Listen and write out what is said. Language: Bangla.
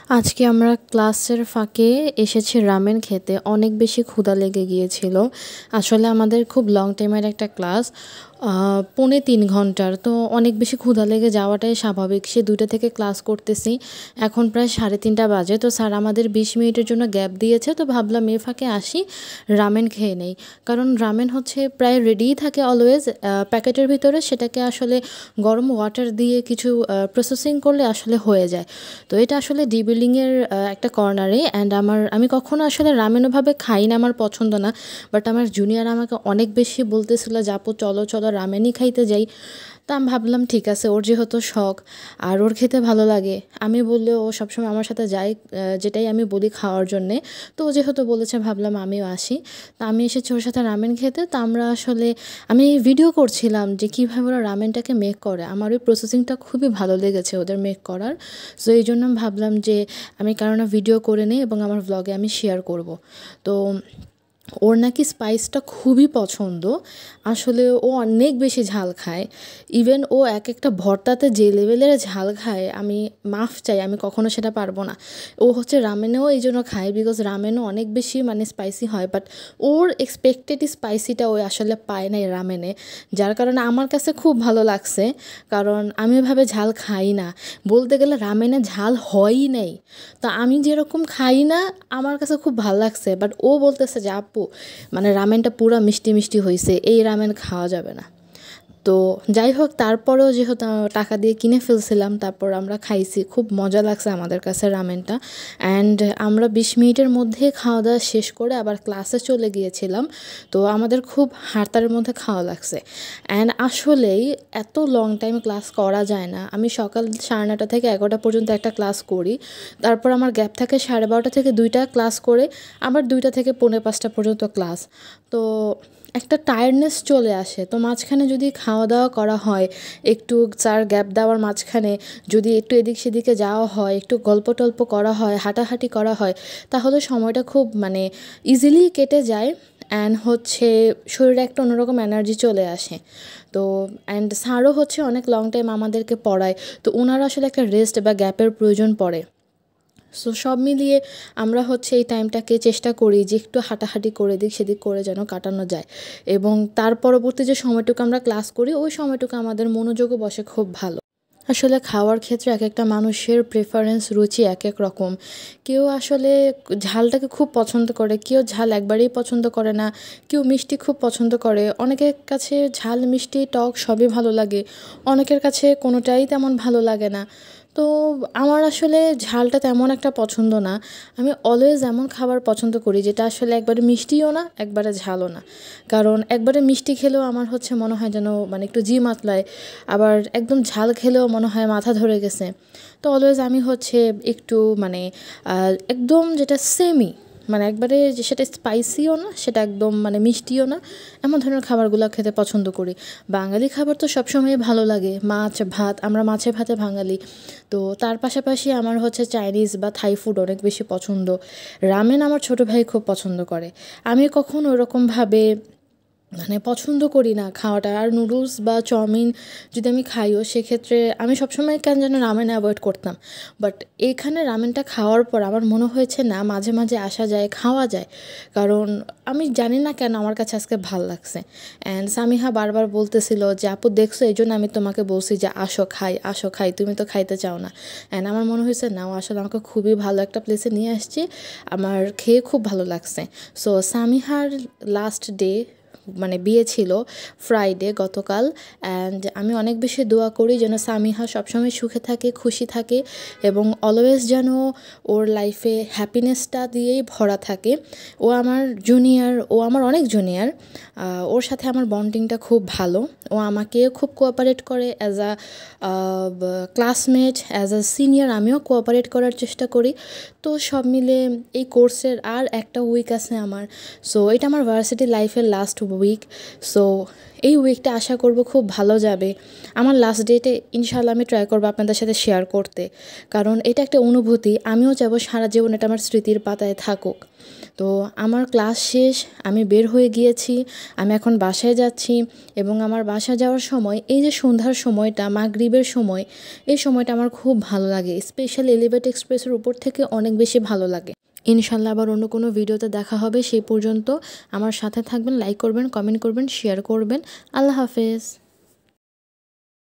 আজকে আমরা ক্লাসের ফাঁকে এসেছি রামেন খেতে। অনেক বেশি ক্ষুধা লেগে গিয়েছিল। আসলে আমাদের খুব লং টাইমের একটা ক্লাস, পৌনে ৩ ঘন্টার। তো অনেক বেশি ক্ষুধা লেগে যাওয়াটাই স্বাভাবিক। সে ২টা থেকে ক্লাস করতেছি, এখন প্রায় ৩:৩০ বাজে। তো স্যার আমাদের ২০ মিনিটের জন্য গ্যাপ দিয়েছে, তো ভাবলাম এর ফাঁকে আসি, রামেন খেয়ে নেই। কারণ রামেন হচ্ছে প্রায় রেডিই থাকে অলওয়েজ প্যাকেটের ভিতরে, সেটাকে আসলে গরম ওয়াটার দিয়ে কিছু প্রসেসিং করলে আসলে হয়ে যায়। তো এটা আসলে ডিবিলিংয়ের একটা কর্নারে। অ্যান্ড আমি কখনো আসলে রামেন ওভাবে খাই না, আমার পছন্দ না। বাট আমার জুনিয়র আমাকে অনেক বেশি বলতেছিল যে আপু চলো চলো রামেনই খাইতে যাই। তা আমি ভাবলাম ঠিক আছে, ওর যেহেতু শখ আর ওর খেতে ভালো লাগে, আমি বললে ও সবসময় আমার সাথে যায়, যেটাই আমি বলি খাওয়ার জন্যে। তো ও যেহেতু বলেছে ভাবলাম আমিও আসি। তা আমি এসেছি ওর সাথে রামেন খেতে। তা আমি ভিডিও করছিলাম যে কীভাবে ওরা রামেনটাকে মেক করে। আমার ওই প্রসেসিংটা খুবই ভালো লেগেছে ওদের মেক করার। সো এই জন্য আমি ভাবলাম যে আমি কেননা ভিডিও করে নিই এবং আমার ভ্লগে আমি শেয়ার করব। তো ওর নাকি স্পাইসটা খুবই পছন্দ। আসলে ও অনেক বেশি ঝাল খায়। ইভেন ও এক একটা ভর্তাতে যে লেভেলের ঝাল খায়, আমি মাফ চাই, আমি কখনো সেটা পারবো না। ও হচ্ছে রামেনেও এই জন্য খায়, বিকজ রামেনও অনেক বেশি মানে স্পাইসি হয়, বাট ওর এক্সপেক্টেড স্পাইসিটা ও আসলে পায় না এই রামেনে। যার কারণে আমার কাছে খুব ভালো লাগছে, কারণ আমি ওইভাবে ঝাল খাই না। বলতে গেলে রামেনে ঝাল হয়ই নেই। তো আমি যেরকম খাই না, আমার কাছে খুব ভালো লাগছে। বাট ও বলতেছে যে আপু মানে রামেনটা পুরো মিষ্টি মিষ্টি হয়েছে, এই রামেন খাওয়া যাবে না। তো যাই হোক, তারপরেও যেহেতু টাকা দিয়ে কিনে ফেলছিলাম, তারপর আমরা খাইছি, খুব মজা লাগছে আমাদের কাছে রামেনটা। অ্যান্ড আমরা ২০ মিনিটের মধ্যে খাওয়া দাওয়া শেষ করে আবার ক্লাসে চলে গিয়েছিলাম। তো আমাদের খুব হাড়তাড়ির মধ্যে খাওয়া লাগছে। অ্যান্ড আসলেই এত লং টাইম ক্লাস করা যায় না। আমি সকাল ৯:৩০ থেকে ১১টা পর্যন্ত একটা ক্লাস করি, তারপর আমার গ্যাপ থাকে ১২:৩০ থেকে ২টা ক্লাস করে, আবার ২টা থেকে পৌনে ৫টা পর্যন্ত ক্লাস। তো একটা টায়ার্ডনেস চলে আসে। তো মাঝখানে যদি খাওয়া দাওয়া করা হয়, একটু চার গ্যাপ দেওয়ার মাঝখানে যদি একটু এদিক সেদিকে যাওয়া হয়, একটু গল্প টল্প করা হয়, হাঁটাহাঁটি করা হয়, তাহলে সময়টা খুব মানে ইজিলি কেটে যায়। অ্যান্ড হচ্ছে শরীরে একটা অন্যরকম এনার্জি চলে আসে। তো অ্যান্ড স্যারও হচ্ছে অনেক লং টাইম আমাদেরকে পড়ায়, তো ওনারা আসলে একটা রেস্ট বা গ্যাপের প্রয়োজন পড়ে। সো সব মিলিয়ে আমরা হচ্ছে এই টাইমটাকে চেষ্টা করি যে একটু হাঁটাহাঁটি করে এদিক সেদিক করে যেন কাটানো যায়, এবং তার পরবর্তী যে সময়টুকু আমরা ক্লাস করি, ওই সময়টুকু আমাদের মনোযোগও বসে খুব ভালো। আসলে খাওয়ার ক্ষেত্রে এক একটা মানুষের প্রেফারেন্স, রুচি এক এক রকম। কেউ আসলে ঝালটাকে খুব পছন্দ করে, কেউ ঝাল একবারেই পছন্দ করে না, কেউ মিষ্টি খুব পছন্দ করে। অনেকের কাছে ঝাল মিষ্টি টক সবই ভালো লাগে, অনেকের কাছে কোনোটাই তেমন ভালো লাগে না। তো আমার আসলে ঝালটা তেমন একটা পছন্দ না। আমি অলওয়েজ এমন খাবার পছন্দ করি যেটা আসলে একবারে মিষ্টিও না, একবারে ঝালও না। কারণ একবারে মিষ্টি খেলেও আমার হচ্ছে মনে হয় যেন মানে একটু জি মাতলায়, আবার একদম ঝাল খেলেও মনে হয় মাথা ধরে গেছে। তো অলওয়েজ আমি হচ্ছে একটু মানে একদম যেটা সেমি, মানে একবারে যে সেটা স্পাইসিও না, সেটা একদম মানে মিষ্টিও না, এমন ধরনের খাবারগুলো খেতে পছন্দ করি। বাঙালি খাবার তো সবসময় ভালো লাগে, মাছ ভাত, আমরা মাছে ভাতে বাঙালি। তো তার পাশাপাশি আমার হচ্ছে চাইনিজ বা থাই ফুড অনেক বেশি পছন্দ। রামেন আমার ছোটো ভাই খুব পছন্দ করে। আমি কখনো ওরকমভাবে মানে পছন্দ করি না খাওয়াটা। আর নুডলস বা চাউমিন যদি আমি খাইও, সেক্ষেত্রে আমি সবসময় কেন যেন রামেন অ্যাভয়েড করতাম। বাট এইখানে রামেনটা খাওয়ার পর আমার মনে হয়েছে না, মাঝে মাঝে আসা যায়, খাওয়া যায়। কারণ আমি জানি না কেন আমার কাছে আজকে ভাল লাগছে। অ্যান্ড সামিহা বারবার বলতেছিল যে আপু দেখছো, এই জন্য আমি তোমাকে বলছি যে আসো খাই, আসো খাই, তুমি তো খাইতে চাও না। অ্যান্ড আমার মনে হয়েছে না, ও আসলে আমাকে খুবই ভালো একটা প্লেসে নিয়ে আসছে, আমার খেয়ে খুব ভালো লাগছে। সো সামিহার লাস্ট ডে, মানে বিয়ে ছিল ফ্রাইডে গতকাল। অ্যান্ড আমি অনেক বেশি দোয়া করি যেন সামিহা সবসময় সুখে থাকে, খুশি থাকে, এবং অলওয়েজ যেন ওর লাইফে হ্যাপিনেসটা দিয়েই ভরা থাকে। ও আমার জুনিয়র, ও আমার অনেক জুনিয়র। ওর সাথে আমার বন্ডিংটা খুব ভালো। ও আমাকে খুব কোঅপারেট করে as a classmate, as a senior আমিও কোঅপারেট করার চেষ্টা করি। তো সব মিলে এই কোর্সের আর একটা উইক আছে আমার। সো এটা আমার ভার্সিটি লাইফের লাস্ট উইক। সো এই উইকটা আশা করব খুব ভালো যাবে। আমার লাস্ট ডেটে ইনশাআল্লাহ আমি ট্রাই করবো আপনাদের সাথে শেয়ার করতে, কারণ এটা একটা অনুভূতি। আমিও চাইবো সারা জীবন এটা আমার স্মৃতির পাতায় থাকুক। তো আমার ক্লাস শেষ, আমি বের হয়ে গিয়েছি, আমি এখন বাসায় যাচ্ছি এবং আমার বাসায় যাওয়ার সময় এই যে সন্ধ্যার সময়টা, মাগরিবের সময়, এই সময়টা আমার খুব ভালো লাগে। স্পেশালি এলিভেট এক্সপ্রেসের উপর থেকে অনেক বেশি ভালো লাগে। ইনশাল্লাহ আবার অন্য কোনো ভিডিওতে দেখা হবে। সেই পর্যন্ত আমার সাথে থাকবেন, লাইক করবেন, কমেন্ট করবেন, শেয়ার করবেন। আল্লাহ হাফেজ।